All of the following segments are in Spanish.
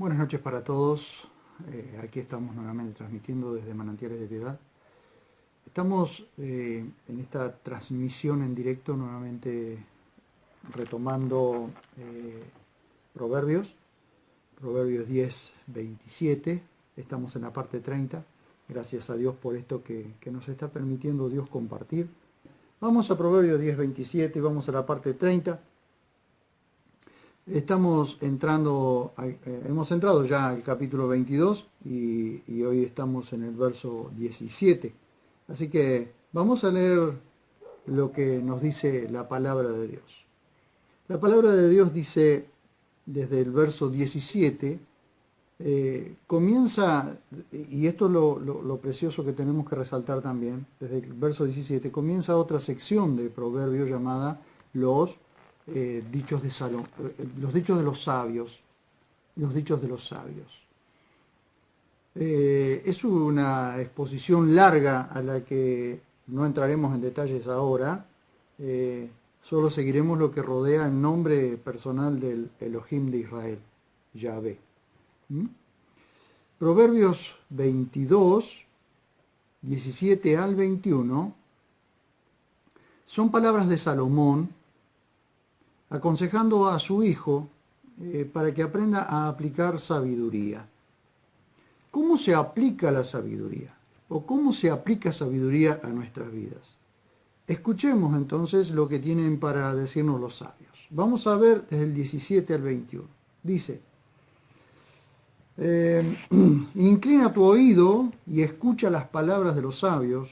Buenas noches para todos. Aquí estamos nuevamente transmitiendo desde Manantiales de Piedad. Estamos en esta transmisión en directo nuevamente retomando Proverbios 10, 27. Estamos en la parte 30. Gracias a Dios por esto que nos está permitiendo Dios compartir. Vamos a Proverbios 10, 27 y vamos a la parte 30. Hemos entrado ya al capítulo 22 y hoy estamos en el verso 17. Así que vamos a leer lo que nos dice la palabra de Dios. La palabra de Dios dice desde el verso 17, comienza, y esto es lo precioso que tenemos que resaltar también, desde el verso 17 comienza otra sección de Proverbios llamada los dichos de Salomón, los dichos de los sabios, es una exposición larga a la que no entraremos en detalles ahora, solo seguiremos lo que rodea el nombre personal del Elohim de Israel, Yahvé. Proverbios 22, 17 al 21, son palabras de Salomón, aconsejando a su hijo para que aprenda a aplicar sabiduría. ¿Cómo se aplica la sabiduría? ¿O cómo se aplica sabiduría a nuestras vidas? Escuchemos entonces lo que tienen para decirnos los sabios. Vamos a ver desde el 17 al 21. Dice, inclina tu oído y escucha las palabras de los sabios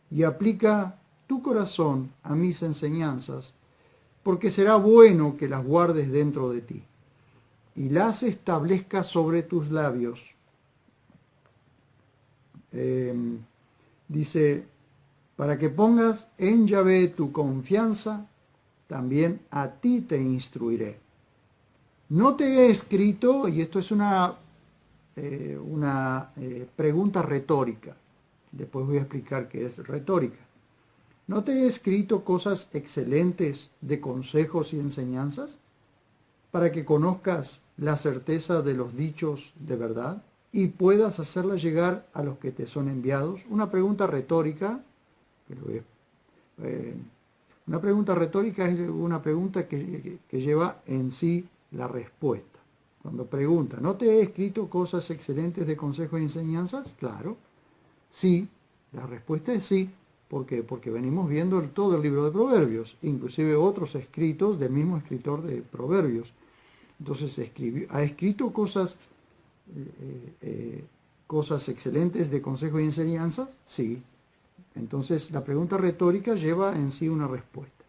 y aplica tu corazón a mis enseñanzas, porque será bueno que las guardes dentro de ti y las establezcas sobre tus labios. Dice, para que pongas en Yahvé tu confianza, también a ti te instruiré. No te he escrito, y esto es una pregunta retórica, después voy a explicar qué es retórica. ¿No te he escrito cosas excelentes de consejos y enseñanzas para que conozcas la certeza de los dichos de verdad y puedas hacerla llegar a los que te son enviados? Una pregunta retórica, una pregunta retórica es una pregunta que lleva en sí la respuesta. Cuando pregunta, ¿no te he escrito cosas excelentes de consejos y enseñanzas? Claro, sí, la respuesta es sí. ¿Por qué? Porque venimos viendo todo el libro de Proverbios, inclusive otros escritos del mismo escritor de Proverbios. Entonces ha escrito cosas excelentes de consejos y enseñanzas, sí. Entonces la pregunta retórica lleva en sí una respuesta.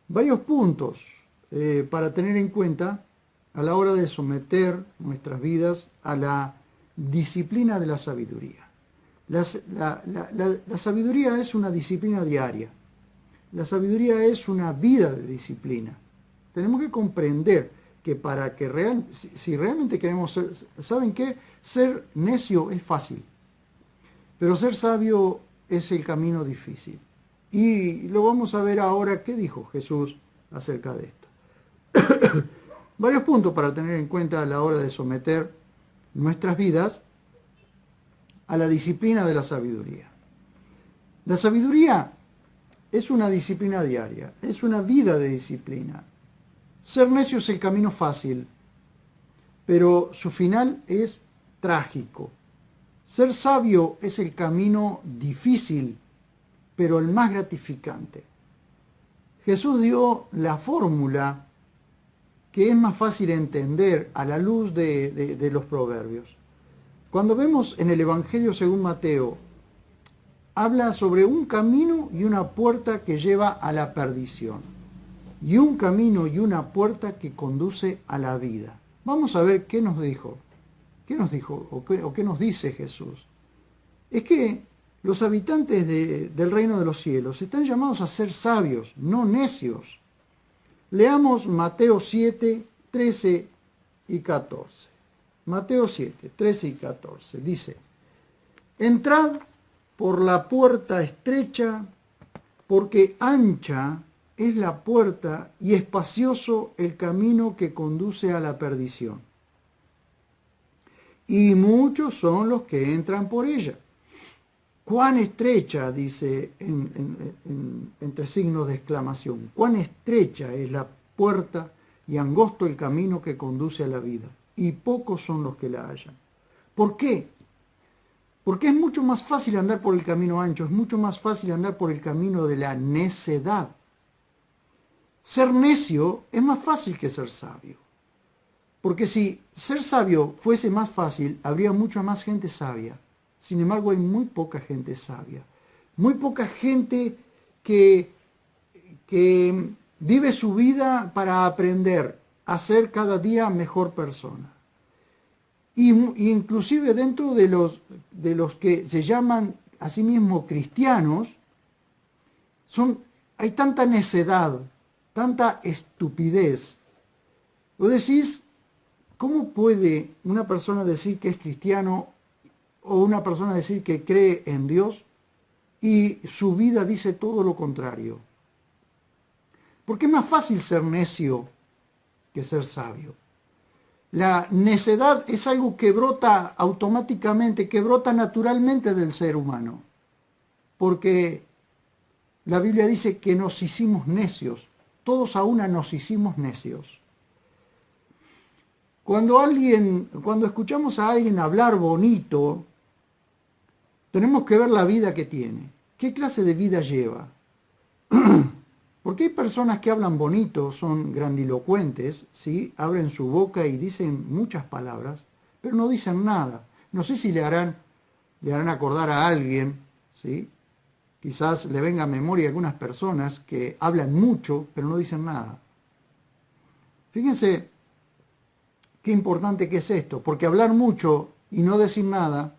Varios puntos para tener en cuenta a la hora de someter nuestras vidas a la disciplina de la sabiduría. La sabiduría es una disciplina diaria. La sabiduría es una vida de disciplina. Tenemos que comprender que para que si realmente queremos ser, ¿saben qué? Ser necio es fácil, pero ser sabio es el camino difícil. Y lo vamos a ver ahora qué dijo Jesús acerca de esto. Varios puntos para tener en cuenta a la hora de someter nuestras vidas a la disciplina de la sabiduría. La sabiduría es una disciplina diaria, es una vida de disciplina. Ser necio es el camino fácil, pero su final es trágico. Ser sabio es el camino difícil, pero el más gratificante. Jesús dio la fórmula que es más fácil entender a la luz de los proverbios. Cuando vemos en el Evangelio según Mateo, habla sobre un camino y una puerta que lleva a la perdición, y un camino y una puerta que conduce a la vida. Vamos a ver qué nos dijo. ¿Qué nos dijo o qué nos dice Jesús? Es que los habitantes del reino de los cielos están llamados a ser sabios, no necios. Leamos Mateo 7, 13 y 14. Mateo 7, 13 y 14, dice, entrad por la puerta estrecha, porque ancha es la puerta y espacioso el camino que conduce a la perdición. Y muchos son los que entran por ella. Cuán estrecha, dice entre signos de exclamación, cuán estrecha es la puerta y angosto el camino que conduce a la vida, y pocos son los que la hallan. ¿Por qué? Porque es mucho más fácil andar por el camino ancho, es mucho más fácil andar por el camino de la necedad. Ser necio es más fácil que ser sabio. Porque si ser sabio fuese más fácil, habría mucha más gente sabia. Sin embargo, hay muy poca gente sabia. Muy poca gente que vive su vida para aprender a ser cada día mejor persona. Y inclusive dentro de los que se llaman a sí mismos cristianos, hay tanta necedad, tanta estupidez. Vos decís, ¿cómo puede una persona decir que es cristiano o una persona decir que cree en Dios y su vida dice todo lo contrario? Porque es más fácil ser necio que ser sabio. La necedad es algo que brota automáticamente, que brota naturalmente del ser humano. Porque la Biblia dice que nos hicimos necios. Todos a una nos hicimos necios. Cuando escuchamos a alguien hablar bonito, tenemos que ver la vida que tiene. ¿Qué clase de vida lleva? Porque hay personas que hablan bonito, son grandilocuentes, ¿sí? Abren su boca y dicen muchas palabras, pero no dicen nada. No sé si le harán acordar a alguien, ¿sí? Quizás le venga a memoria a algunas personas que hablan mucho, pero no dicen nada. Fíjense qué importante que es esto, porque hablar mucho y no decir nada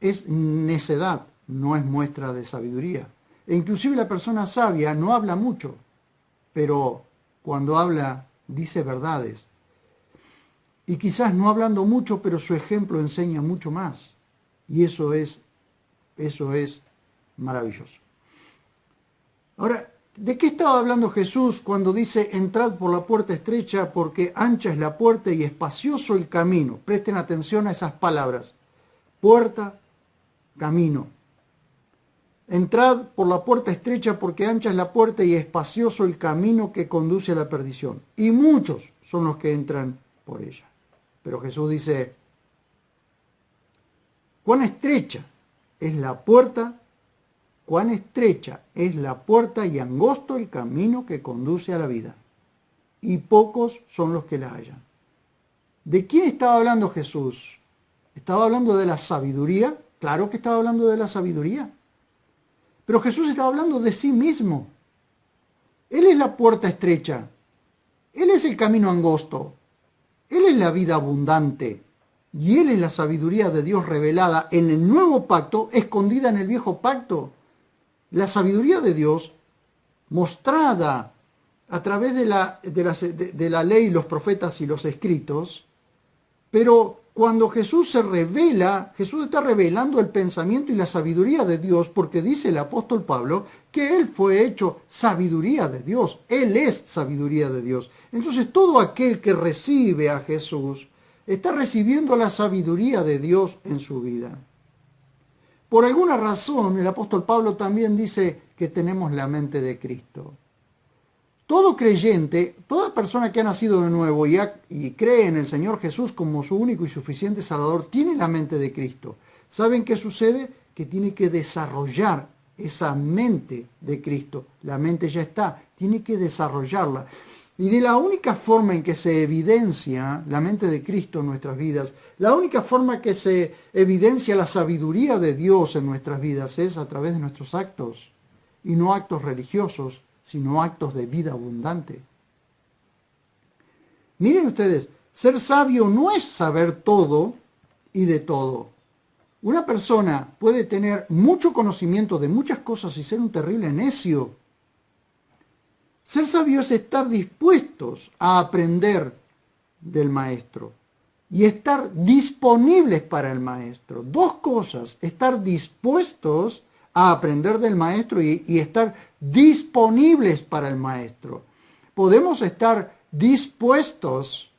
es necedad, no es muestra de sabiduría. E inclusive la persona sabia no habla mucho, pero cuando habla dice verdades. Y quizás no hablando mucho, pero su ejemplo enseña mucho más. Y eso es maravilloso. Ahora, ¿de qué estaba hablando Jesús cuando dice entrad por la puerta estrecha porque ancha es la puerta y espacioso el camino? Presten atención a esas palabras. Puerta, camino. Entrad por la puerta estrecha porque ancha es la puerta y espacioso el camino que conduce a la perdición. Y muchos son los que entran por ella. Pero Jesús dice, cuán estrecha es la puerta, cuán estrecha es la puerta y angosto el camino que conduce a la vida. Y pocos son los que la hallan. ¿De quién estaba hablando Jesús? ¿Estaba hablando de la sabiduría? Claro que estaba hablando de la sabiduría. Pero Jesús estaba hablando de sí mismo. Él es la puerta estrecha. Él es el camino angosto. Él es la vida abundante. Y Él es la sabiduría de Dios revelada en el nuevo pacto, escondida en el viejo pacto. La sabiduría de Dios mostrada a través de la ley, los profetas y los escritos. Pero cuando Jesús se revela, Jesús está revelando el pensamiento y la sabiduría de Dios, porque dice el apóstol Pablo que Él fue hecho sabiduría de Dios. Él es sabiduría de Dios. Entonces todo aquel que recibe a Jesús está recibiendo la sabiduría de Dios en su vida. Por alguna razón, el apóstol Pablo también dice que tenemos la mente de Cristo. Todo creyente, toda persona que ha nacido de nuevo y cree en el Señor Jesús como su único y suficiente Salvador, tiene la mente de Cristo. ¿Saben qué sucede? Que tiene que desarrollar esa mente de Cristo. La mente ya está, tiene que desarrollarla. Y de la única forma en que se evidencia la mente de Cristo en nuestras vidas, la única forma que se evidencia la sabiduría de Dios en nuestras vidas es a través de nuestros actos, y no actos religiosos, sino actos de vida abundante. Miren ustedes, ser sabio no es saber todo y de todo. Una persona puede tener mucho conocimiento de muchas cosas y ser un terrible necio. Ser sabio es estar dispuestos a aprender del maestro y estar disponibles para el maestro. Dos cosas, estar dispuestos a aprender del maestro y estar disponibles para el maestro. Podemos estar dispuestos,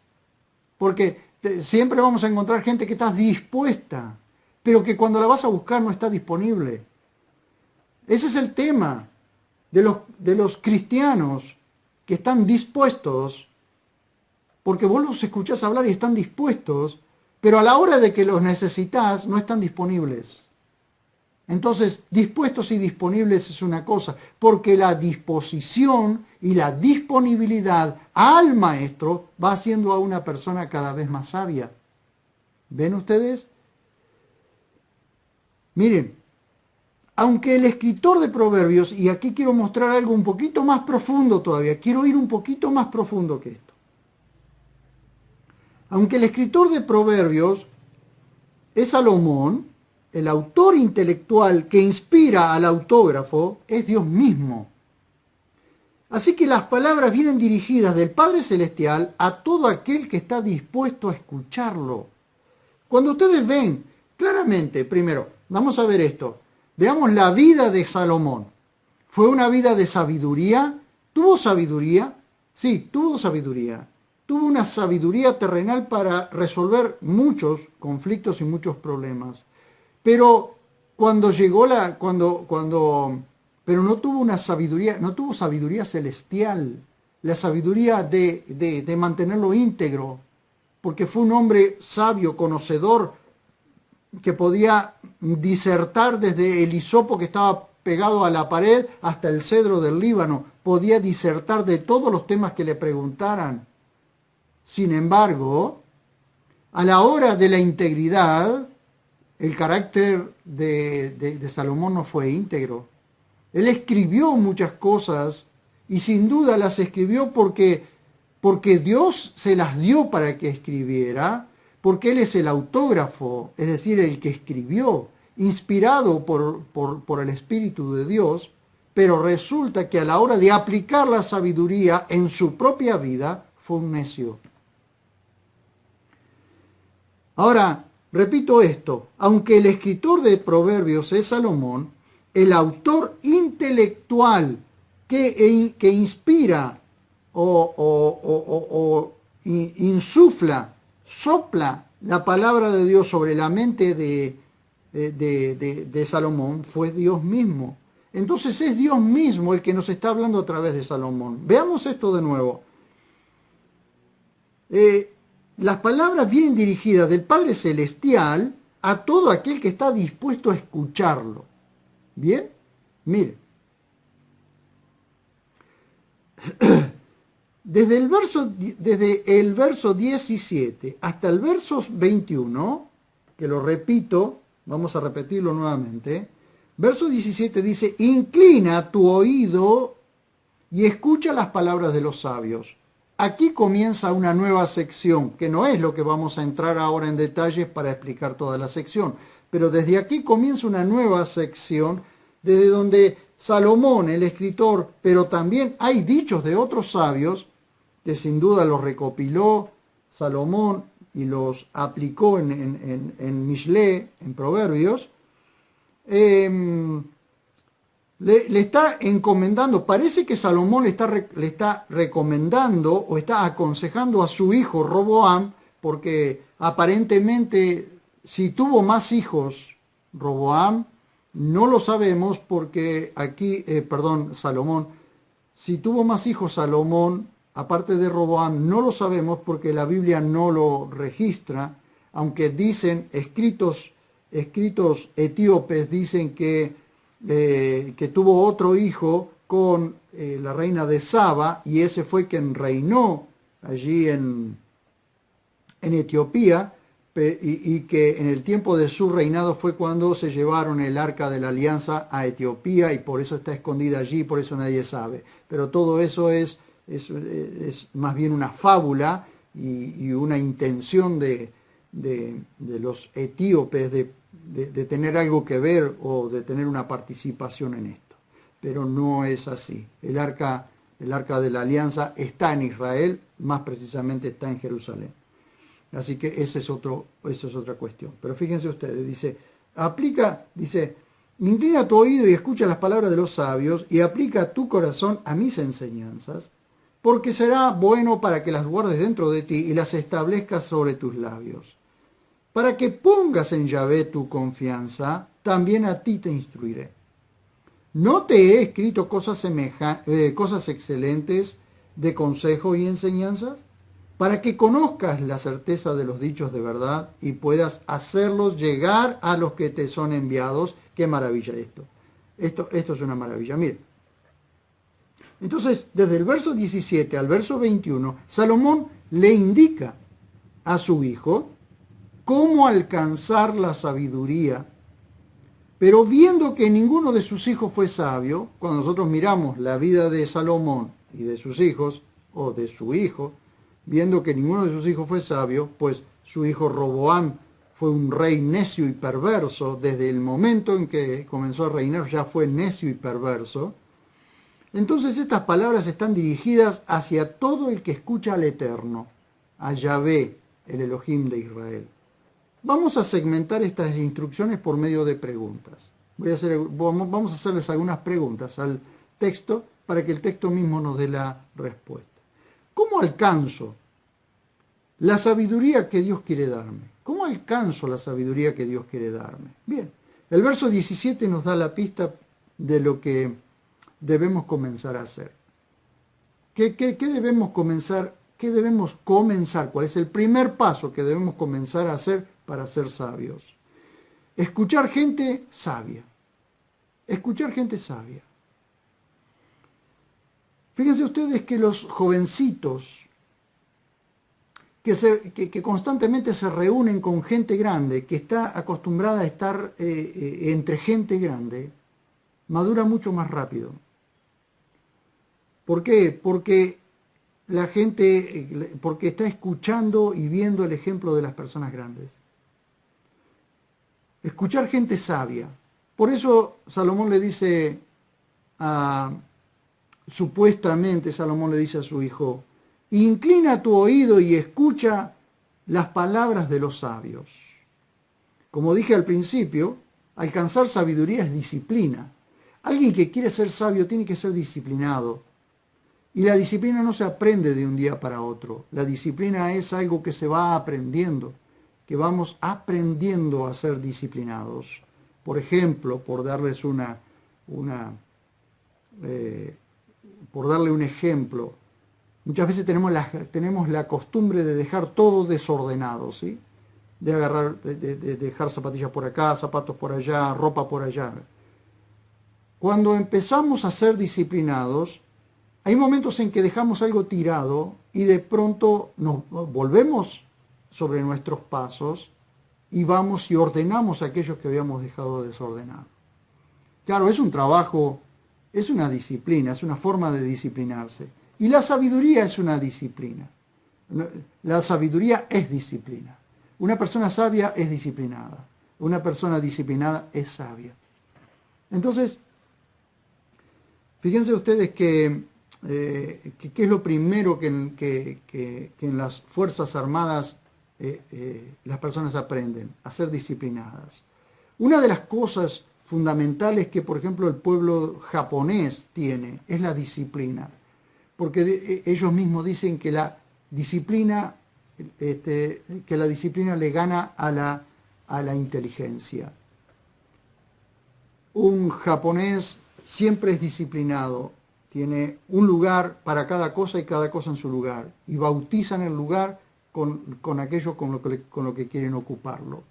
porque siempre vamos a encontrar gente que está dispuesta, pero que cuando la vas a buscar no está disponible. Ese es el tema de los cristianos que están dispuestos, porque vos los escuchás hablar y están dispuestos, pero a la hora de que los necesitas no están disponibles. Entonces, dispuestos y disponibles es una cosa, porque la disposición y la disponibilidad al maestro va haciendo a una persona cada vez más sabia. ¿Ven ustedes? Miren, aunque el escritor de Proverbios, y aquí quiero mostrar algo un poquito más profundo todavía, quiero ir un poquito más profundo que esto. Aunque el escritor de Proverbios es Salomón, el autor intelectual que inspira al autógrafo es Dios mismo. Así que las palabras vienen dirigidas del Padre Celestial a todo aquel que está dispuesto a escucharlo. Cuando ustedes ven claramente, primero, vamos a ver esto, veamos la vida de Salomón. ¿Fue una vida de sabiduría? ¿Tuvo sabiduría? Sí, tuvo sabiduría. Tuvo una sabiduría terrenal para resolver muchos conflictos y muchos problemas. Pero cuando llegó pero no tuvo una sabiduría, no tuvo sabiduría celestial, la sabiduría de mantenerlo íntegro, porque fue un hombre sabio, conocedor, que podía disertar desde el hisopo que estaba pegado a la pared hasta el cedro del Líbano, podía disertar de todos los temas que le preguntaran. Sin embargo, a la hora de la integridad, el carácter de Salomón no fue íntegro. Él escribió muchas cosas y sin duda las escribió porque Dios se las dio para que escribiera, porque Él es el autógrafo, es decir, el que escribió, inspirado por el Espíritu de Dios, pero resulta que a la hora de aplicar la sabiduría en su propia vida, fue un necio. Ahora, repito esto, aunque el escritor de Proverbios es Salomón, el autor intelectual que inspira o insufla, sopla la palabra de Dios sobre la mente de Salomón fue Dios mismo. Entonces es Dios mismo el que nos está hablando a través de Salomón. Veamos esto de nuevo. Las palabras vienen dirigidas del Padre Celestial a todo aquel que está dispuesto a escucharlo. ¿Bien? Mire. Desde el verso 17 hasta el verso 21, que lo repito, vamos a repetirlo nuevamente. Verso 17 dice, inclina tu oído y escucha las palabras de los sabios. Aquí comienza una nueva sección, que no es lo que vamos a entrar ahora en detalles para explicar toda la sección, pero desde aquí comienza una nueva sección, desde donde Salomón, el escritor, pero también hay dichos de otros sabios, que sin duda los recopiló Salomón y los aplicó en Mishlé, en Proverbios, le está encomendando, parece que Salomón le está recomendando o está aconsejando a su hijo Roboam, porque aparentemente si tuvo más hijos Roboam, no lo sabemos porque aquí, Salomón, si tuvo más hijos Salomón, aparte de Roboam, no lo sabemos porque la Biblia no lo registra, aunque dicen, escritos etíopes dicen que tuvo otro hijo con la reina de Saba, y ese fue quien reinó allí en Etiopía, y que en el tiempo de su reinado fue cuando se llevaron el arca de la alianza a Etiopía, y por eso está escondida allí, por eso nadie sabe. Pero todo eso es más bien una fábula y una intención de los etíopes de tener algo que ver o de tener una participación en esto. Pero no es así. El arca de la alianza está en Israel, más precisamente está en Jerusalén. Así que esa es otra cuestión. Pero fíjense ustedes, dice, Inclina tu oído y escucha las palabras de los sabios y aplica tu corazón a mis enseñanzas, porque será bueno para que las guardes dentro de ti y las establezcas sobre tus labios. Para que pongas en Yahvé tu confianza, también a ti te instruiré. ¿No te he escrito cosas excelentes de consejo y enseñanzas? Para que conozcas la certeza de los dichos de verdad y puedas hacerlos llegar a los que te son enviados. ¡Qué maravilla esto! Esto es una maravilla. Mire, entonces, desde el verso 17 al verso 21, Salomón le indica a su hijo cómo alcanzar la sabiduría, pero viendo que ninguno de sus hijos fue sabio, cuando nosotros miramos la vida de Salomón y de sus hijos, o de su hijo, viendo que ninguno de sus hijos fue sabio, pues su hijo Roboam fue un rey necio y perverso, desde el momento en que comenzó a reinar ya fue necio y perverso. Entonces estas palabras están dirigidas hacia todo el que escucha al Eterno, a Yahvé, el Elohim de Israel. Vamos a segmentar estas instrucciones por medio de preguntas. Vamos a hacerles algunas preguntas al texto para que el texto mismo nos dé la respuesta. ¿Cómo alcanzo la sabiduría que Dios quiere darme? ¿Cómo alcanzo la sabiduría que Dios quiere darme? Bien, el verso 17 nos da la pista de lo que debemos comenzar a hacer. ¿Qué debemos comenzar? ¿Qué debemos comenzar? ¿Cuál es el primer paso que debemos comenzar a hacer para ser sabios? Escuchar gente sabia. Escuchar gente sabia. Fíjense ustedes que los jovencitos que constantemente se reúnen con gente grande, que está acostumbrada a estar entre gente grande, madura mucho más rápido. ¿Por qué? Porque la gente, porque está escuchando y viendo el ejemplo de las personas grandes. Escuchar gente sabia. Por eso Salomón le dice supuestamente Salomón le dice a su hijo, inclina tu oído y escucha las palabras de los sabios. Como dije al principio, alcanzar sabiduría es disciplina. Alguien que quiere ser sabio tiene que ser disciplinado. Y la disciplina no se aprende de un día para otro. La disciplina es algo que se va aprendiendo, que vamos aprendiendo a ser disciplinados. Por ejemplo, por darles por darle un ejemplo, muchas veces tenemos la costumbre de dejar todo desordenado, ¿sí? De dejar zapatillas por acá, zapatos por allá, ropa por allá. Cuando empezamos a ser disciplinados, hay momentos en que dejamos algo tirado y de pronto nos volvemos sobre nuestros pasos y vamos y ordenamos aquellos que habíamos dejado desordenados. Claro, es un trabajo, es una disciplina, es una forma de disciplinarse. Y la sabiduría es una disciplina. La sabiduría es disciplina. Una persona sabia es disciplinada. Una persona disciplinada es sabia. Entonces, fíjense ustedes que ¿qué es lo primero que en las Fuerzas Armadas las personas aprenden? A ser disciplinadas. Una de las cosas fundamentales que, por ejemplo, el pueblo japonés tiene es la disciplina. Porque ellos mismos dicen que la disciplina, le gana a la inteligencia. Un japonés siempre es disciplinado. Tiene un lugar para cada cosa y cada cosa en su lugar. Y bautizan el lugar con aquello con lo que quieren ocuparlo.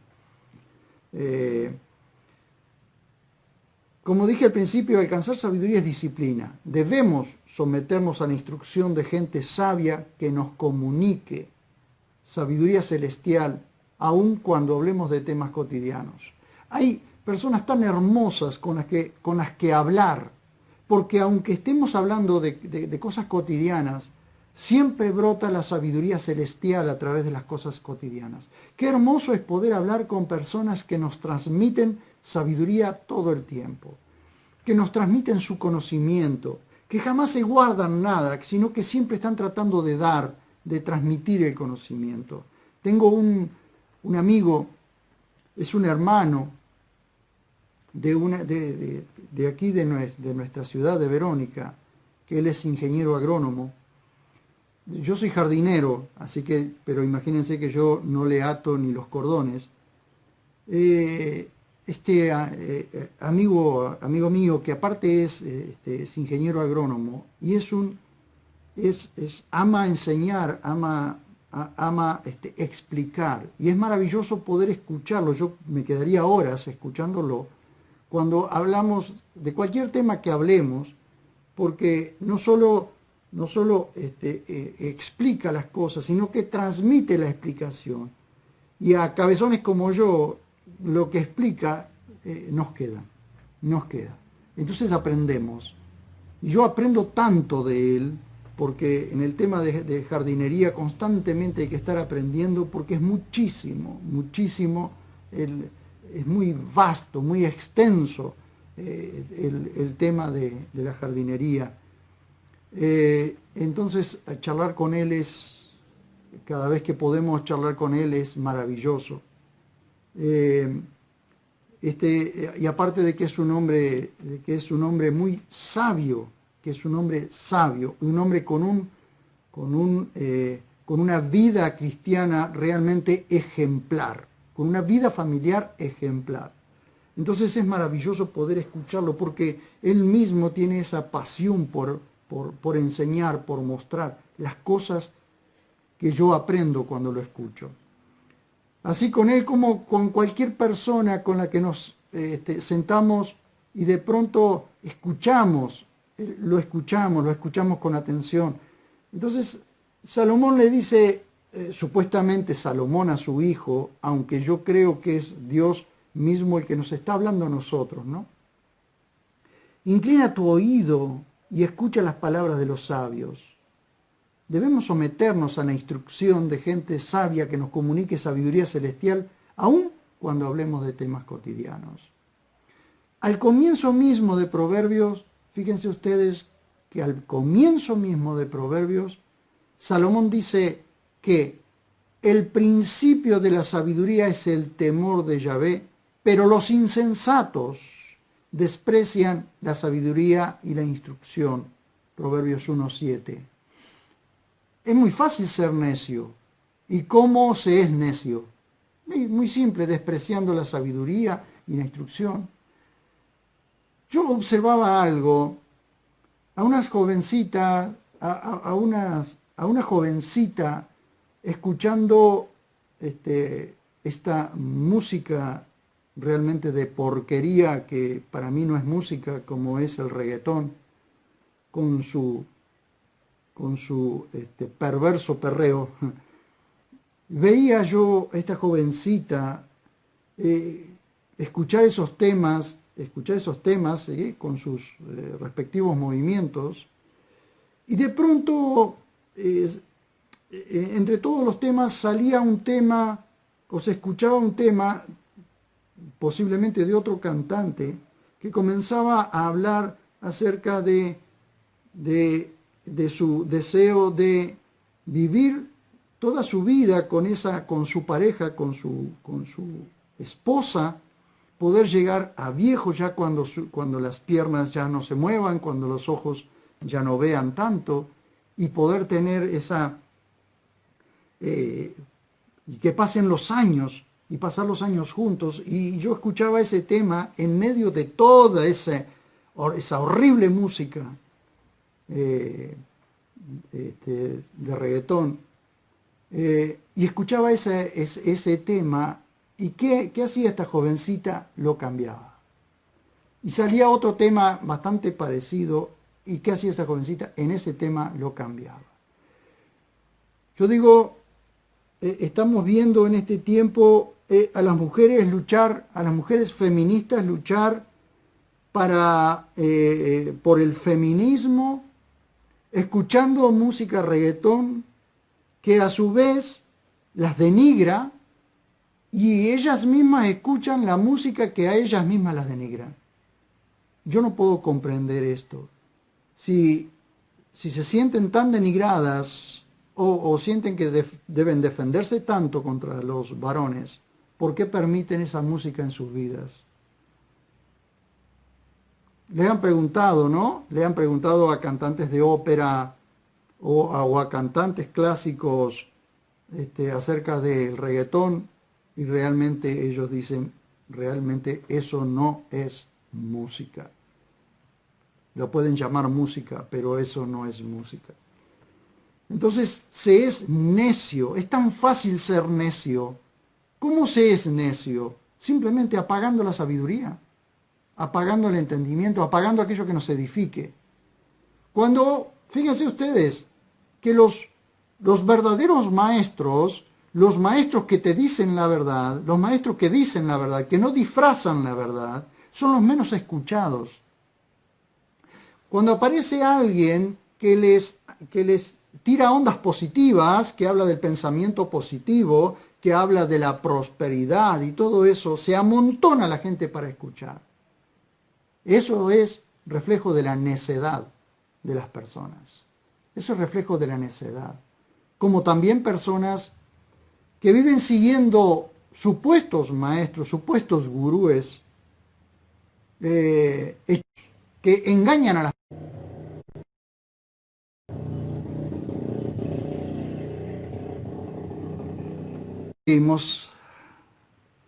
Como dije al principio, alcanzar sabiduría es disciplina. Debemos someternos a la instrucción de gente sabia que nos comunique sabiduría celestial, aun cuando hablemos de temas cotidianos. Hay personas tan hermosas con las que hablar, porque aunque estemos hablando de cosas cotidianas, siempre brota la sabiduría celestial a través de las cosas cotidianas. Qué hermoso es poder hablar con personas que nos transmiten sabiduría todo el tiempo, que nos transmiten su conocimiento, que jamás se guardan nada, sino que siempre están tratando de transmitir el conocimiento. Tengo un amigo, es un hermano, de aquí, de nuestra ciudad de Verónica, que él es ingeniero agrónomo. Yo soy jardinero, así que, pero imagínense que yo no le ato ni los cordones. Amigo mío, que aparte es ingeniero agrónomo y ama enseñar, ama explicar, y es maravilloso poder escucharlo. Yo me quedaría horas escuchándolo cuando hablamos de cualquier tema que hablemos, porque no solo explica las cosas, sino que transmite la explicación. Y a cabezones como yo, lo que explica nos queda. Entonces aprendemos. Y yo aprendo tanto de él, porque en el tema de jardinería constantemente hay que estar aprendiendo, porque es muchísimo, es muy vasto, muy extenso el tema de la jardinería. Entonces, charlar con él cada vez que podemos charlar con él es maravilloso. Y aparte de que es un hombre muy sabio, un hombre con una vida cristiana realmente ejemplar, con una vida familiar ejemplar. Entonces es maravilloso poder escucharlo, porque él mismo tiene esa pasión por enseñar, por mostrar las cosas que yo aprendo cuando lo escucho. Así con él como con cualquier persona con la que nos sentamos y de pronto lo escuchamos con atención. Entonces Salomón le dice, supuestamente Salomón a su hijo, aunque yo creo que es Dios mismo el que nos está hablando a nosotros, ¿no? Inclina tu oído y escucha las palabras de los sabios. Debemos someternos a la instrucción de gente sabia que nos comunique sabiduría celestial, aun cuando hablemos de temas cotidianos. Al comienzo mismo de Proverbios, fíjense ustedes que al comienzo mismo de Proverbios, Salomón dice que el principio de la sabiduría es el temor de Yahvé, pero los insensatos desprecian la sabiduría y la instrucción. Proverbios 1:7. Es muy fácil ser necio. ¿Y cómo se es necio? Muy simple, despreciando la sabiduría y la instrucción. Yo observaba algo, a una jovencita escuchando esta música realmente de porquería, que para mí no es música, como es el reggaetón, con su perverso perreo. Veía yo a esta jovencita escuchar esos temas con sus respectivos movimientos, y de pronto entre todos los temas salía un tema, o se escuchaba un tema posiblemente de otro cantante, que comenzaba a hablar acerca de su deseo de vivir toda su vida con su pareja, con su esposa, poder llegar a viejo ya cuando las piernas ya no se muevan, cuando los ojos ya no vean tanto, y poder tener y que pasen los años, y pasar los años juntos. Y yo escuchaba ese tema en medio de toda esa horrible música de reggaetón, y escuchaba ese tema, y ¿qué hacía esta jovencita? Lo cambiaba. Y salía otro tema bastante parecido, y ¿qué hacía esa jovencita? En ese tema lo cambiaba. Yo digo, estamos viendo en este tiempo a las mujeres luchar, a las mujeres feministas luchar por el feminismo, escuchando música reggaetón, que a su vez las denigra, y ellas mismas escuchan la música que a ellas mismas las denigra. Yo no puedo comprender esto. Si se sienten tan denigradas o sienten que deben defenderse tanto contra los varones, ¿por qué permiten esa música en sus vidas? Le han preguntado, ¿no? Le han preguntado a cantantes de ópera o a cantantes clásicos acerca del reggaetón y realmente ellos dicen, realmente eso no es música. Lo pueden llamar música, pero eso no es música. Entonces se es necio, es tan fácil ser necio. ¿Cómo se es necio? Simplemente apagando la sabiduría, apagando el entendimiento, apagando aquello que nos edifique. Cuando, fíjense ustedes, que los verdaderos maestros, los maestros que te dicen la verdad, los maestros que dicen la verdad, que no disfrazan la verdad, son los menos escuchados. Cuando aparece alguien que les tira ondas positivas, que habla del pensamiento positivo, que habla de la prosperidad y todo eso, se amontona la gente para escuchar. Eso es reflejo de la necedad de las personas. Eso es reflejo de la necedad. Como también personas que viven siguiendo supuestos maestros, supuestos gurúes, que engañan a las personas.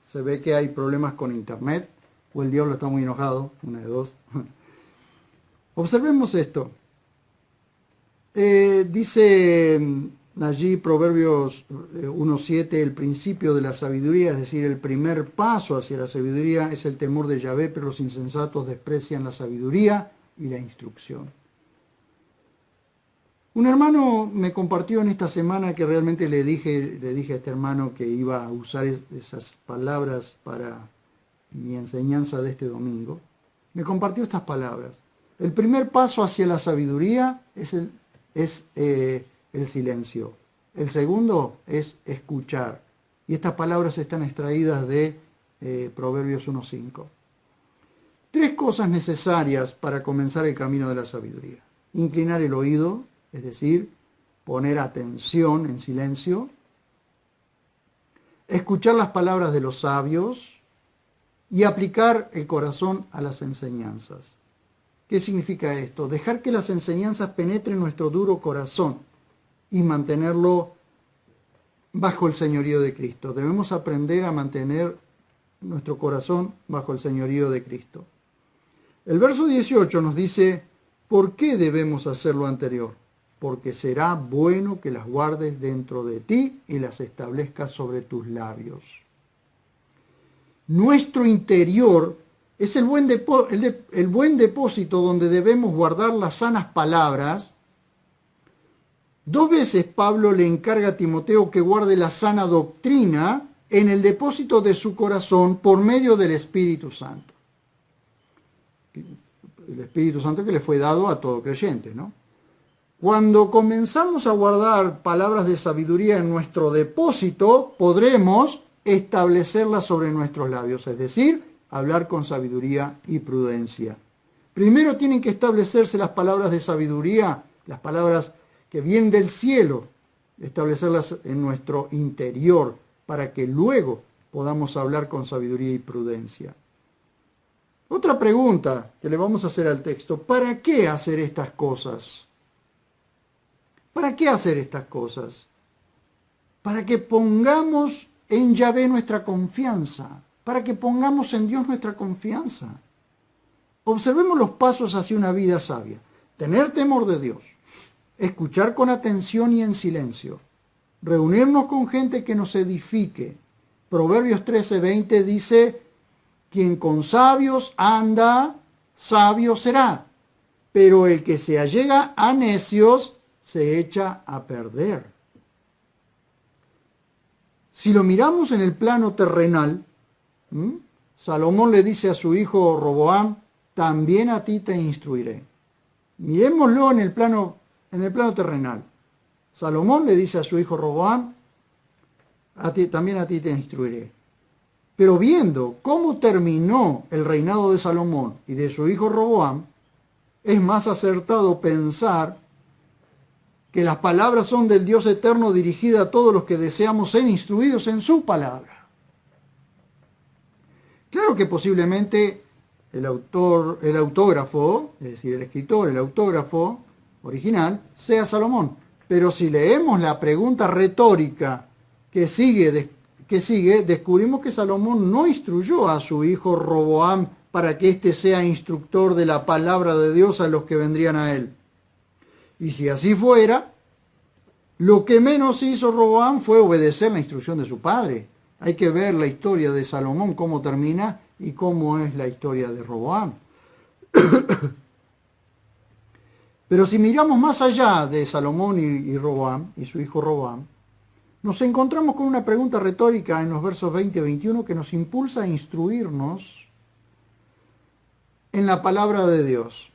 Se ve que hay problemas con internet o el diablo está muy enojado, una de dos. Observemos esto. Dice allí Proverbios 1:7, el principio de la sabiduría, es decir, el primer paso hacia la sabiduría es el temor de Yahvé, pero los insensatos desprecian la sabiduría y la instrucción. Un hermano me compartió en esta semana que realmente le dije a este hermano que iba a usar esas palabras para mi enseñanza de este domingo. Me compartió estas palabras. El primer paso hacia la sabiduría es el silencio. El segundo es escuchar. Y estas palabras están extraídas de Proverbios 1:5. 3 cosas necesarias para comenzar el camino de la sabiduría. Inclinar el oído, es decir, poner atención en silencio. Escuchar las palabras de los sabios y aplicar el corazón a las enseñanzas. ¿Qué significa esto? Dejar que las enseñanzas penetren nuestro duro corazón y mantenerlo bajo el señorío de Cristo. Debemos aprender a mantener nuestro corazón bajo el señorío de Cristo. El verso 18 nos dice, ¿por qué debemos hacer lo anterior? Porque será bueno que las guardes dentro de ti y las establezcas sobre tus labios. Nuestro interior es el buen depósito donde debemos guardar las sanas palabras. 2 veces Pablo le encarga a Timoteo que guarde la sana doctrina en el depósito de su corazón por medio del Espíritu Santo. El Espíritu Santo que le fue dado a todo creyente, ¿no? Cuando comenzamos a guardar palabras de sabiduría en nuestro depósito, podremos establecerlas sobre nuestros labios, es decir, hablar con sabiduría y prudencia. Primero tienen que establecerse las palabras de sabiduría, las palabras que vienen del cielo, establecerlas en nuestro interior para que luego podamos hablar con sabiduría y prudencia. Otra pregunta que le vamos a hacer al texto, ¿para qué hacer estas cosas? ¿Para qué hacer estas cosas? Para que pongamos en Yahvé nuestra confianza, para que pongamos en Dios nuestra confianza. Observemos los pasos hacia una vida sabia. Tener temor de Dios, escuchar con atención y en silencio, reunirnos con gente que nos edifique. Proverbios 13:20 dice, quien con sabios anda, sabio será, pero el que se allega a necios se echa a perder. Si lo miramos en el plano terrenal, Salomón le dice a su hijo Roboam, también a ti te instruiré. Miremoslo en el plano terrenal. Salomón le dice a su hijo Roboam, también a ti te instruiré. Pero viendo cómo terminó el reinado de Salomón y de su hijo Roboam, es más acertado pensar que las palabras son del Dios eterno dirigida a todos los que deseamos ser instruidos en su palabra. Claro que posiblemente el autógrafo, es decir, el escritor, el autógrafo original, sea Salomón. Pero si leemos la pregunta retórica que sigue, descubrimos que Salomón no instruyó a su hijo Roboam para que éste sea instructor de la palabra de Dios a los que vendrían a él. Y si así fuera, lo que menos hizo Roboam fue obedecer la instrucción de su padre. Hay que ver la historia de Salomón, cómo termina y cómo es la historia de Roboam. Pero si miramos más allá de Salomón y Roboam, y su hijo Roboam, nos encontramos con una pregunta retórica en los versos 20 y 21 que nos impulsa a instruirnos en la palabra de Dios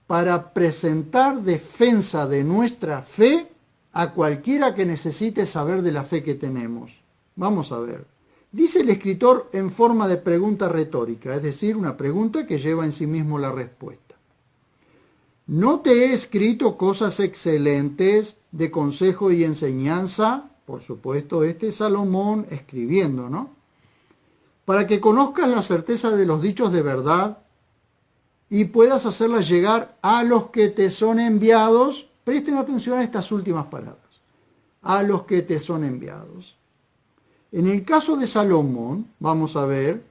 para presentar defensa de nuestra fe a cualquiera que necesite saber de la fe que tenemos. Vamos a ver. Dice el escritor en forma de pregunta retórica, es decir, una pregunta que lleva en sí mismo la respuesta. ¿No te he escrito cosas excelentes de consejo y enseñanza? Por supuesto, este es Salomón escribiendo, ¿no? Para que conozcas la certeza de los dichos de verdad y puedas hacerlas llegar a los que te son enviados. Presten atención a estas últimas palabras. A los que te son enviados. En el caso de Salomón, vamos a ver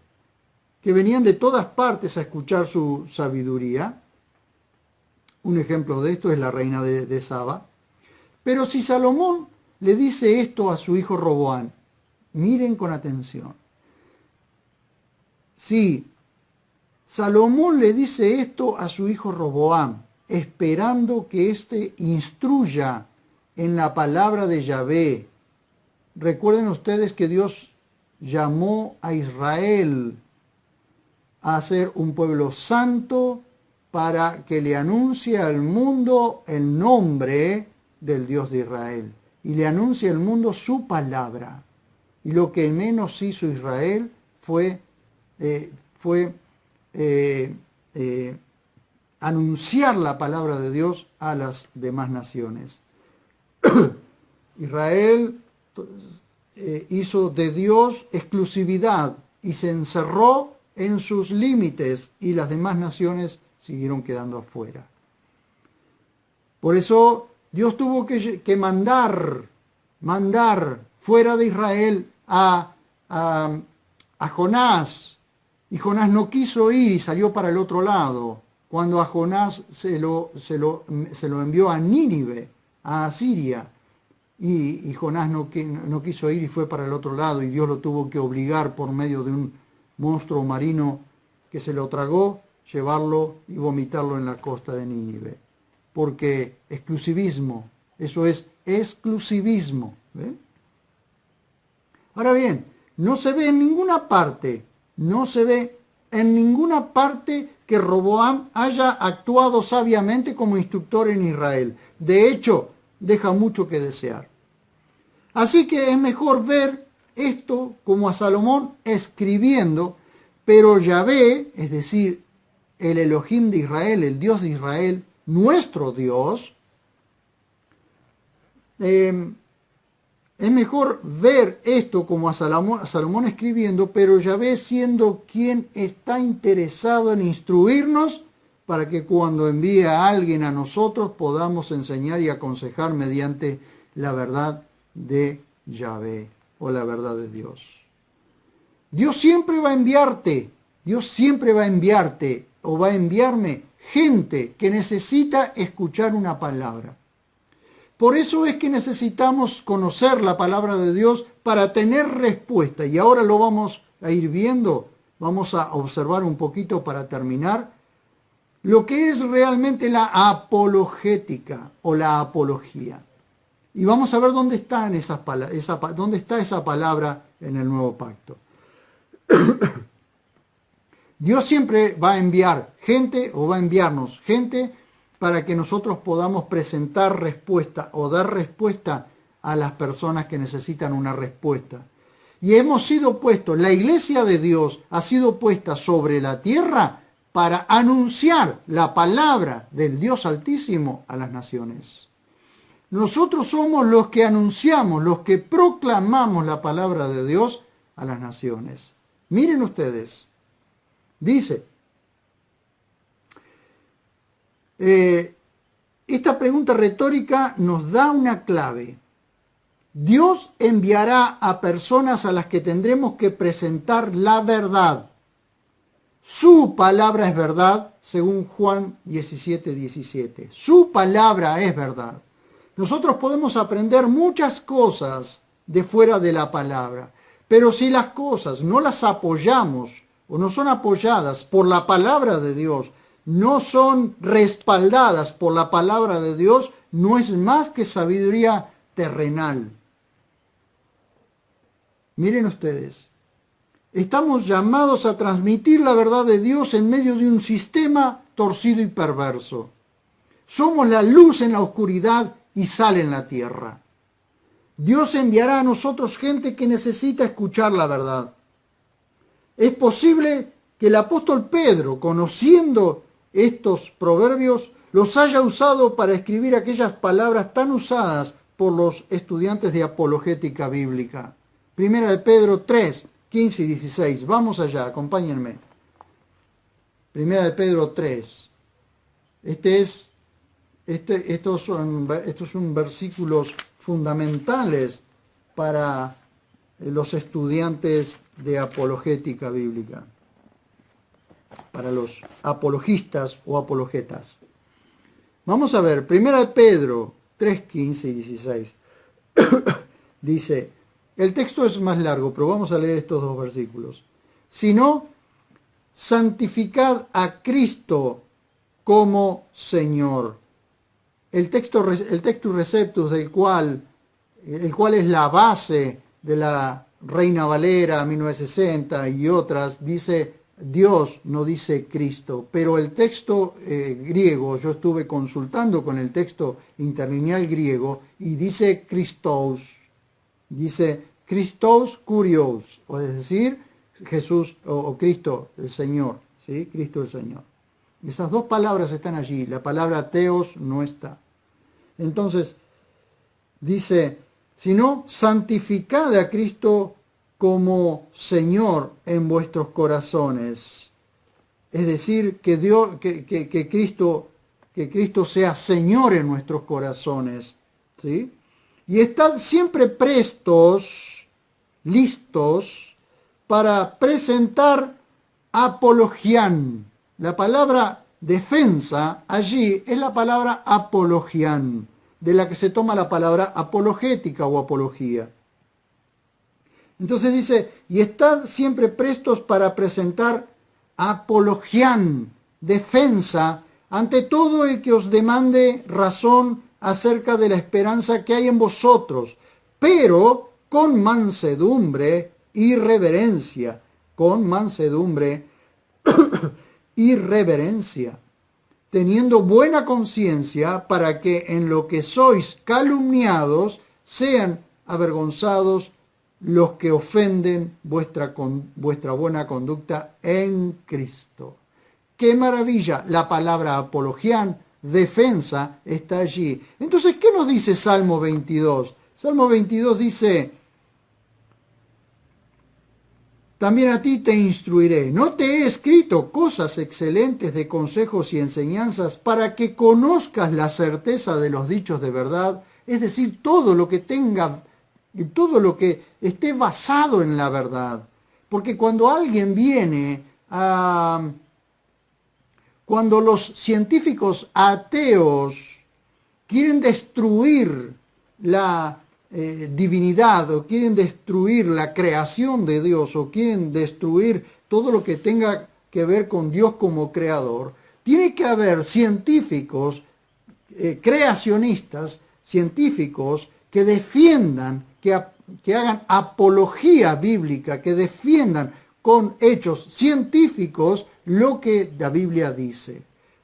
que venían de todas partes a escuchar su sabiduría. Un ejemplo de esto es la reina de Saba. Pero si Salomón le dice esto a su hijo Roboam, miren con atención. Si Salomón le dice esto a su hijo Roboam, esperando que éste instruya en la palabra de Yahvé. Recuerden ustedes que Dios llamó a Israel a ser un pueblo santo para que le anuncie al mundo el nombre del Dios de Israel y le anuncie al mundo su palabra. Y lo que menos hizo Israel fue anunciar la palabra de Dios a las demás naciones. Israel hizo de Dios exclusividad y se encerró en sus límites y las demás naciones siguieron quedando afuera. Por eso Dios tuvo que mandar fuera de Israel a Jonás, y Jonás no quiso ir y salió para el otro lado, cuando a Jonás se lo envió a Nínive, a Asiria, y Jonás no quiso ir y fue para el otro lado, y Dios lo tuvo que obligar por medio de un monstruo marino que se lo tragó, llevarlo y vomitarlo en la costa de Nínive. Porque exclusivismo, eso es exclusivismo. ¿Ven? Ahora bien, no se ve en ninguna parte que Roboam haya actuado sabiamente como instructor en Israel. De hecho, deja mucho que desear. Así que es mejor ver esto como a Salomón escribiendo, pero Yahvé, es decir, el Elohim de Israel, el Dios de Israel, nuestro Dios, es mejor ver esto como a Salomón escribiendo, pero Yahvé siendo quien está interesado en instruirnos para que cuando envíe a alguien a nosotros podamos enseñar y aconsejar mediante la verdad de Yahvé o la verdad de Dios. Dios siempre va a enviarte o va a enviarme gente que necesita escuchar una palabra. Por eso es que necesitamos conocer la palabra de Dios para tener respuesta. Y ahora lo vamos a ir viendo, vamos a observar un poquito para terminar lo que es realmente la apologética o la apología. Y vamos a ver dónde está esa palabra en el nuevo pacto. Dios siempre va a enviar gente o va a enviarnos gente para que nosotros podamos presentar respuesta o dar respuesta a las personas que necesitan una respuesta. Y hemos sido puestos, la iglesia de Dios ha sido puesta sobre la tierra para anunciar la palabra del Dios Altísimo a las naciones. Nosotros somos los que anunciamos, los que proclamamos la palabra de Dios a las naciones. Miren ustedes, dice, Esta pregunta retórica nos da una clave. Dios enviará a personas a las que tendremos que presentar la verdad. Su palabra es verdad, según Juan 17:17. Su palabra es verdad. Nosotros podemos aprender muchas cosas de fuera de la palabra, pero si las cosas no las apoyamos o no son apoyadas por la palabra de Dios, no son respaldadas por la palabra de Dios, no es más que sabiduría terrenal. Miren ustedes, estamos llamados a transmitir la verdad de Dios en medio de un sistema torcido y perverso. Somos la luz en la oscuridad y sal en la tierra. Dios enviará a nosotros gente que necesita escuchar la verdad. Es posible que el apóstol Pedro, conociendo estos proverbios, los haya usado para escribir aquellas palabras tan usadas por los estudiantes de apologética bíblica. Primera de Pedro 3, 15 y 16. Vamos allá, acompáñenme. Primera de Pedro 3. Estos son versículos fundamentales para los estudiantes de apologética bíblica, para los apologistas o apologetas. Vamos a ver, Primera de Pedro 3, 15 y 16. Dice, el texto es más largo, pero vamos a leer estos dos versículos. Sino, santificad a Cristo como Señor. El textus receptus el cual es la base de la Reina Valera 1960 y otras, dice Dios, no dice Cristo. Pero el texto griego, yo estuve consultando con el texto interlineal griego y dice Christos. Dice Christos Kurios, o es decir, Jesús o Cristo el Señor, ¿sí? Cristo el Señor. Esas dos palabras están allí, la palabra teos no está. Entonces, dice, sino santificad a Cristo como Señor en vuestros corazones. Es decir, que Cristo sea Señor en nuestros corazones, ¿sí? Y estad siempre prestos, listos, para presentar apologián. La palabra defensa allí es la palabra apologián, de la que se toma la palabra apologética o apología. Entonces dice, y estad siempre prestos para presentar apologián, defensa, ante todo el que os demande razón acerca de la esperanza que hay en vosotros, pero con mansedumbre y reverencia, con mansedumbre y reverencia, teniendo buena conciencia para que en lo que sois calumniados sean avergonzados los que ofenden vuestra buena conducta en Cristo. ¡Qué maravilla! La palabra apologián, defensa, está allí. Entonces, ¿qué nos dice Salmo 22? Salmo 22 dice, también a ti te instruiré. No te he escrito cosas excelentes de consejos y enseñanzas para que conozcas la certeza de los dichos de verdad, es decir, todo lo que tenga, todo lo que esté basado en la verdad. Porque cuando alguien viene a... Cuando los científicos ateos quieren destruir la divinidad o quieren destruir la creación de Dios o quieren destruir todo lo que tenga que ver con Dios como creador, tiene que haber científicos, creacionistas, científicos que defiendan, que hagan apología bíblica, que defiendan con hechos científicos lo que la Biblia dice.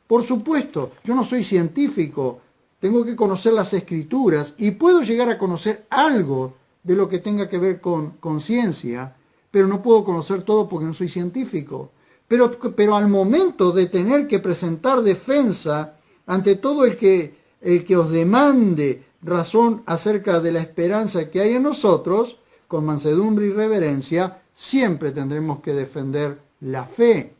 Por supuesto, yo no soy científico, tengo que conocer las Escrituras y puedo llegar a conocer algo de lo que tenga que ver con ciencia, pero no puedo conocer todo porque no soy científico. Pero al momento de tener que presentar defensa ante todo el que os demande razón acerca de la esperanza que hay en nosotros, con mansedumbre y reverencia, siempre tendremos que defender la fe.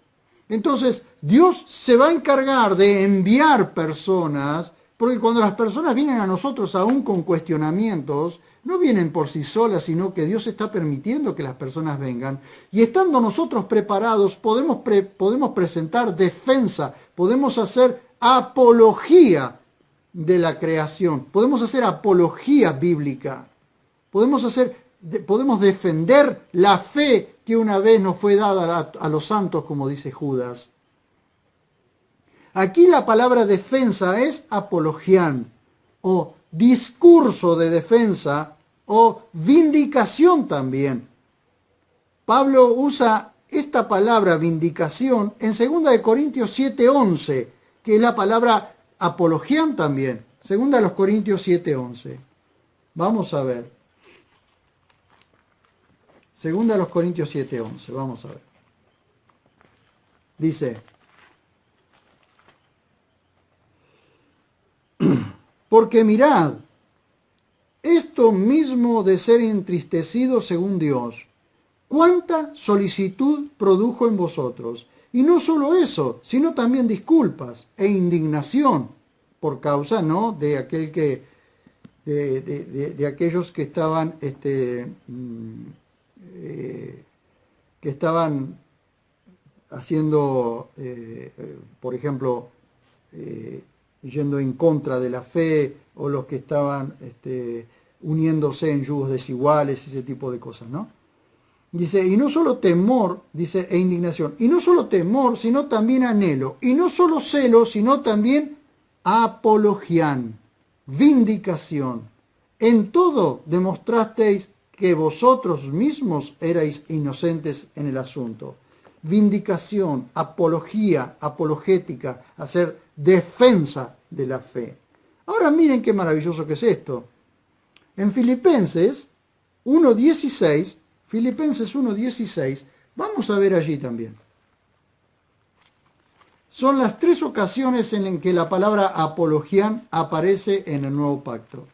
Entonces, Dios se va a encargar de enviar personas, porque cuando las personas vienen a nosotros aún con cuestionamientos, no vienen por sí solas, sino que Dios está permitiendo que las personas vengan. Y estando nosotros preparados, podemos presentar defensa, podemos hacer apología de la creación, podemos hacer apología bíblica, podemos defender la fe que una vez nos fue dada a los santos, como dice Judas. Aquí la palabra defensa es apologián, o discurso de defensa, o vindicación también. Pablo usa esta palabra vindicación en 2 Corintios 7:11, que es la palabra apologián también. 2 Corintios 7:11. Vamos a ver. 2 Corintios 7:11. Vamos a ver. Dice: porque mirad, esto mismo de ser entristecido según Dios, cuánta solicitud produjo en vosotros. Y no solo eso, sino también disculpas e indignación por causa, ¿no?, de aquel que de aquellos que estaban que estaban haciendo, por ejemplo, yendo en contra de la fe, o los que estaban uniéndose en yugos desiguales, ese tipo de cosas, ¿no? Dice, y no solo temor, dice, e indignación, y no solo temor, sino también anhelo, y no solo celo, sino también apologián, vindicación. En todo demostrasteis que vosotros mismos erais inocentes en el asunto. Vindicación, apología, apologética, hacer defensa de la fe. Ahora miren qué maravilloso que es esto. En Filipenses 1:16, Filipenses 1:16, vamos a ver allí también. Son las 3 ocasiones en que la palabra apologián aparece en el Nuevo Pacto.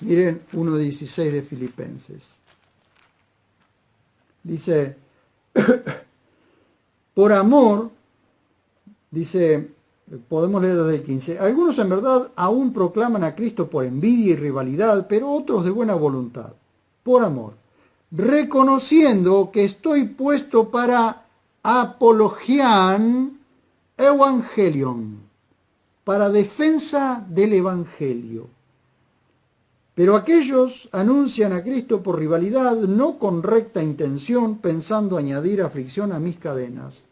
Miren 1:16 de Filipenses. Dice, por amor, dice, podemos leer desde el 15, algunos en verdad aún proclaman a Cristo por envidia y rivalidad, pero otros de buena voluntad, por amor, reconociendo que estoy puesto para apologián evangelion, para defensa del evangelio. Pero aquellos anuncian a Cristo por rivalidad, no con recta intención, pensando añadir aflicción a mis cadenas.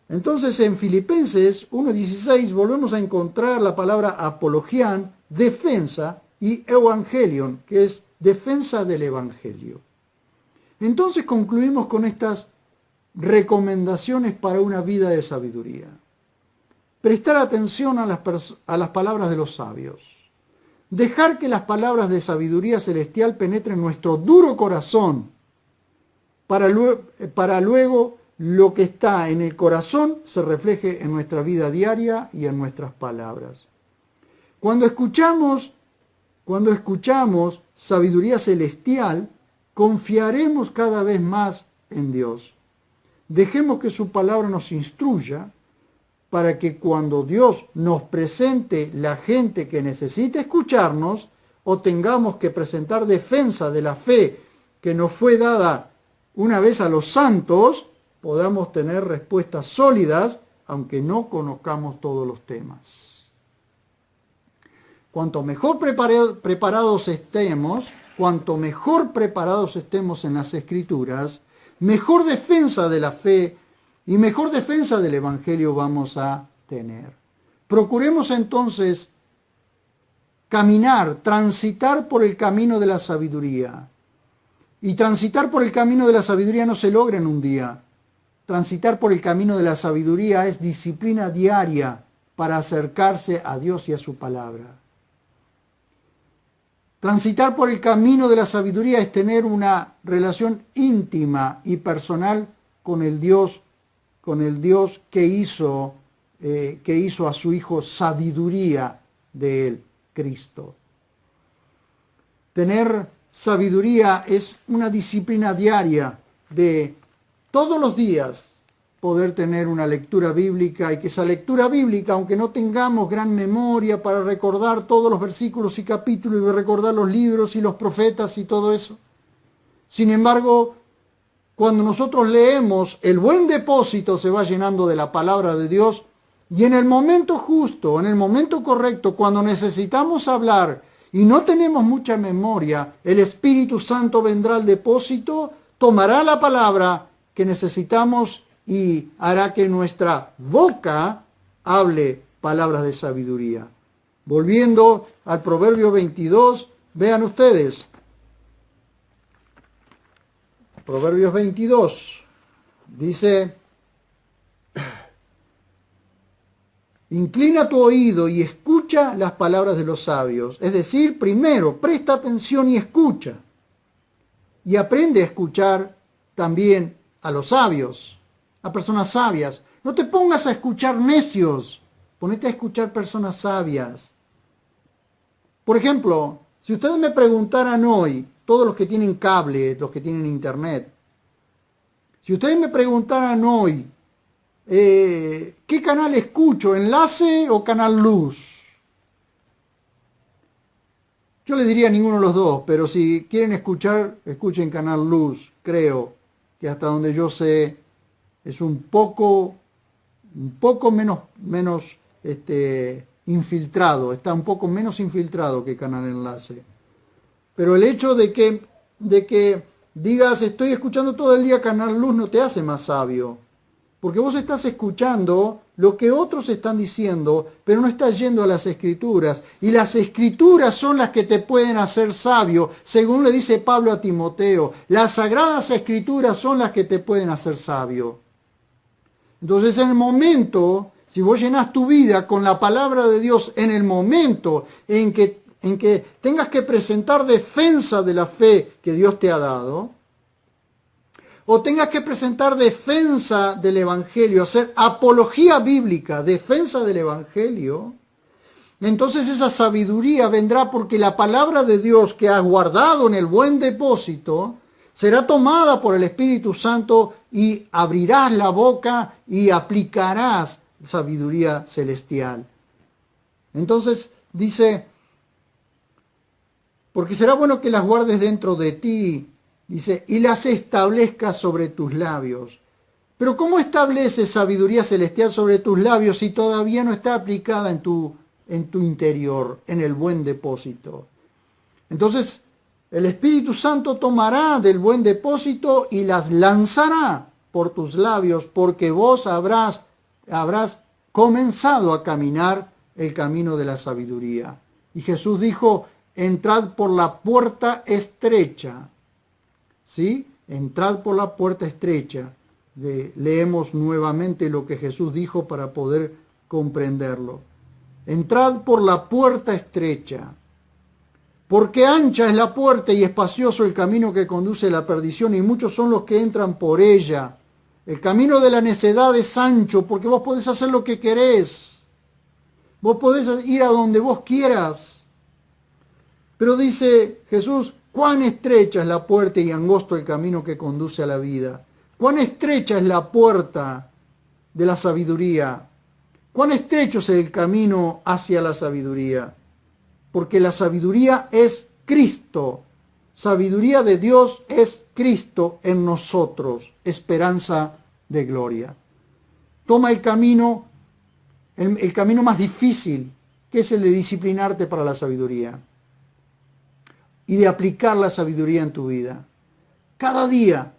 Entonces en Filipenses 1:16 volvemos a encontrar la palabra apologián, defensa, y evangelion, que es defensa del evangelio. Entonces concluimos con estas recomendaciones para una vida de sabiduría. Prestar atención a las palabras de los sabios. Dejar que las palabras de sabiduría celestial penetren nuestro duro corazón, para luego lo que está en el corazón se refleje en nuestra vida diaria y en nuestras palabras. Cuando escuchamos sabiduría celestial, confiaremos cada vez más en Dios. Dejemos que su palabra nos instruya, para que cuando Dios nos presente la gente que necesita escucharnos, o tengamos que presentar defensa de la fe que nos fue dada una vez a los santos, podamos tener respuestas sólidas, aunque no conozcamos todos los temas. Cuanto mejor preparados estemos en las Escrituras, mejor defensa de la fe y mejor defensa del Evangelio vamos a tener. Procuremos entonces transitar por el camino de la sabiduría. Y transitar por el camino de la sabiduría no se logra en un día. Transitar por el camino de la sabiduría es disciplina diaria para acercarse a Dios y a su palabra. Transitar por el camino de la sabiduría es tener una relación íntima y personal con el Dios que hizo a su Hijo sabiduría de él, Cristo. Tener sabiduría es una disciplina diaria de todos los días poder tener una lectura bíblica y que esa lectura bíblica, aunque no tengamos gran memoria para recordar todos los versículos y capítulos y recordar los libros y los profetas y todo eso, sin embargo, cuando nosotros leemos, el buen depósito se va llenando de la palabra de Dios y en el momento justo, en el momento correcto, cuando necesitamos hablar y no tenemos mucha memoria, el Espíritu Santo vendrá al depósito, tomará la palabra que necesitamos y hará que nuestra boca hable palabras de sabiduría. Volviendo al Proverbio 22, vean ustedes. Proverbios 22 dice: inclina tu oído y escucha las palabras de los sabios. Es decir, primero, presta atención y escucha. Y aprende a escuchar también a los sabios, a personas sabias. No te pongas a escuchar necios, ponete a escuchar personas sabias. Por ejemplo, si ustedes me preguntaran hoy, todos los que tienen cable, los que tienen internet, si ustedes me preguntaran hoy, ¿qué canal escucho? ¿Enlace o Canal Luz? Yo les diría ninguno de los dos, pero si quieren escuchar, escuchen Canal Luz. Creo que hasta donde yo sé es un poco menos infiltrado, está un poco menos infiltrado que Canal Enlace. Pero el hecho de que digas estoy escuchando todo el día Canal Luz no te hace más sabio. Porque vos estás escuchando lo que otros están diciendo, pero no estás yendo a las Escrituras. Y las Escrituras son las que te pueden hacer sabio, según le dice Pablo a Timoteo. Las Sagradas Escrituras son las que te pueden hacer sabio. Entonces, en el momento, si vos llenás tu vida con la palabra de Dios, en el momento en que tengas que presentar defensa de la fe que Dios te ha dado, o tengas que presentar defensa del Evangelio, hacer apología bíblica, defensa del Evangelio, entonces esa sabiduría vendrá porque la palabra de Dios que has guardado en el buen depósito será tomada por el Espíritu Santo y abrirás la boca y aplicarás sabiduría celestial. Entonces dice, porque será bueno que las guardes dentro de ti, dice, y las establezcas sobre tus labios. Pero ¿cómo estableces sabiduría celestial sobre tus labios si todavía no está aplicada en tu interior, en el buen depósito? Entonces, el Espíritu Santo tomará del buen depósito y las lanzará por tus labios, porque vos habrás comenzado a caminar el camino de la sabiduría. Y Jesús dijo, entrad por la puerta estrecha. ¿Sí? Entrad por la puerta estrecha. Leemos nuevamente lo que Jesús dijo para poder comprenderlo. Entrad por la puerta estrecha. Porque ancha es la puerta y espacioso el camino que conduce a la perdición, y muchos son los que entran por ella. El camino de la necedad es ancho, porque vos podés hacer lo que querés. Vos podés ir a donde vos quieras. Pero dice Jesús, cuán estrecha es la puerta y angosto el camino que conduce a la vida. Cuán estrecha es la puerta de la sabiduría. Cuán estrecho es el camino hacia la sabiduría. Porque la sabiduría es Cristo. Sabiduría de Dios es Cristo en nosotros, esperanza de gloria. Toma el camino más difícil, que es el de disciplinarte para la sabiduría y de aplicar la sabiduría en tu vida. Cada día.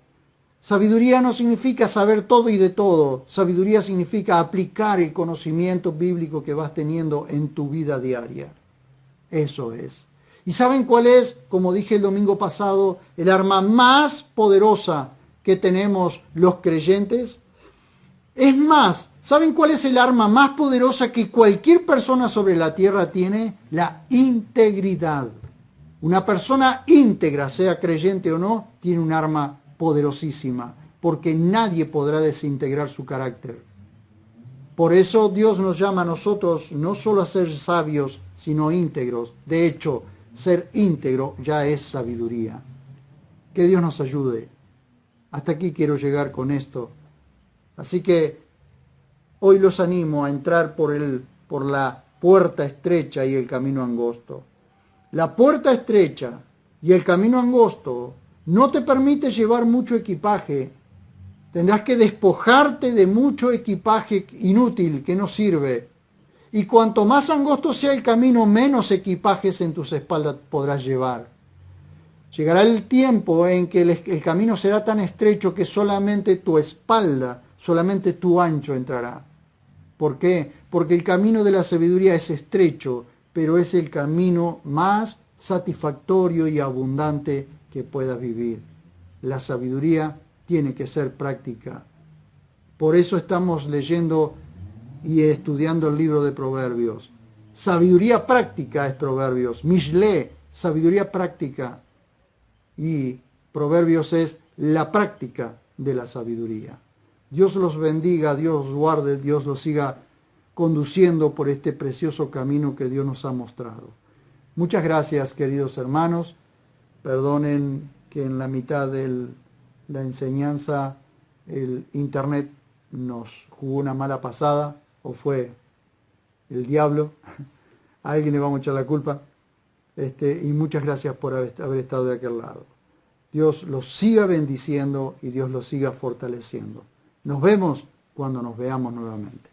Sabiduría no significa saber todo y de todo. Sabiduría significa aplicar el conocimiento bíblico que vas teniendo en tu vida diaria. Eso es. ¿Y saben cuál es, como dije el domingo pasado, el arma más poderosa que tenemos los creyentes? Es más, ¿saben cuál es el arma más poderosa que cualquier persona sobre la tierra tiene? La integridad. Una persona íntegra, sea creyente o no, tiene un arma poderosísima, porque nadie podrá desintegrar su carácter. Por eso Dios nos llama a nosotros no solo a ser sabios, sino íntegros. De hecho, ser íntegro ya es sabiduría. Que Dios nos ayude. Hasta aquí quiero llegar con esto. Así que hoy los animo a entrar por la puerta estrecha y el camino angosto. La puerta estrecha y el camino angosto no te permite llevar mucho equipaje. Tendrás que despojarte de mucho equipaje inútil que no sirve. Y cuanto más angosto sea el camino, menos equipajes en tus espaldas podrás llevar. Llegará el tiempo en que el camino será tan estrecho que solamente tu espalda, solamente tu ancho entrará. ¿Por qué? Porque el camino de la sabiduría es estrecho, pero es el camino más satisfactorio y abundante que puedas vivir. La sabiduría tiene que ser práctica. Por eso estamos leyendo y estudiando el libro de Proverbios. Sabiduría práctica es Proverbios. Mishle, sabiduría práctica. Y Proverbios es la práctica de la sabiduría. Dios los bendiga, Dios los guarde, Dios los siga conduciendo por este precioso camino que Dios nos ha mostrado. Muchas gracias, queridos hermanos. Perdonen que en la mitad de la enseñanza el internet nos jugó una mala pasada, o fue el diablo. A alguien le vamos a echar la culpa. Y muchas gracias por haber estado de aquel lado. Dios los siga bendiciendo y Dios los siga fortaleciendo. Nos vemos cuando nos veamos nuevamente.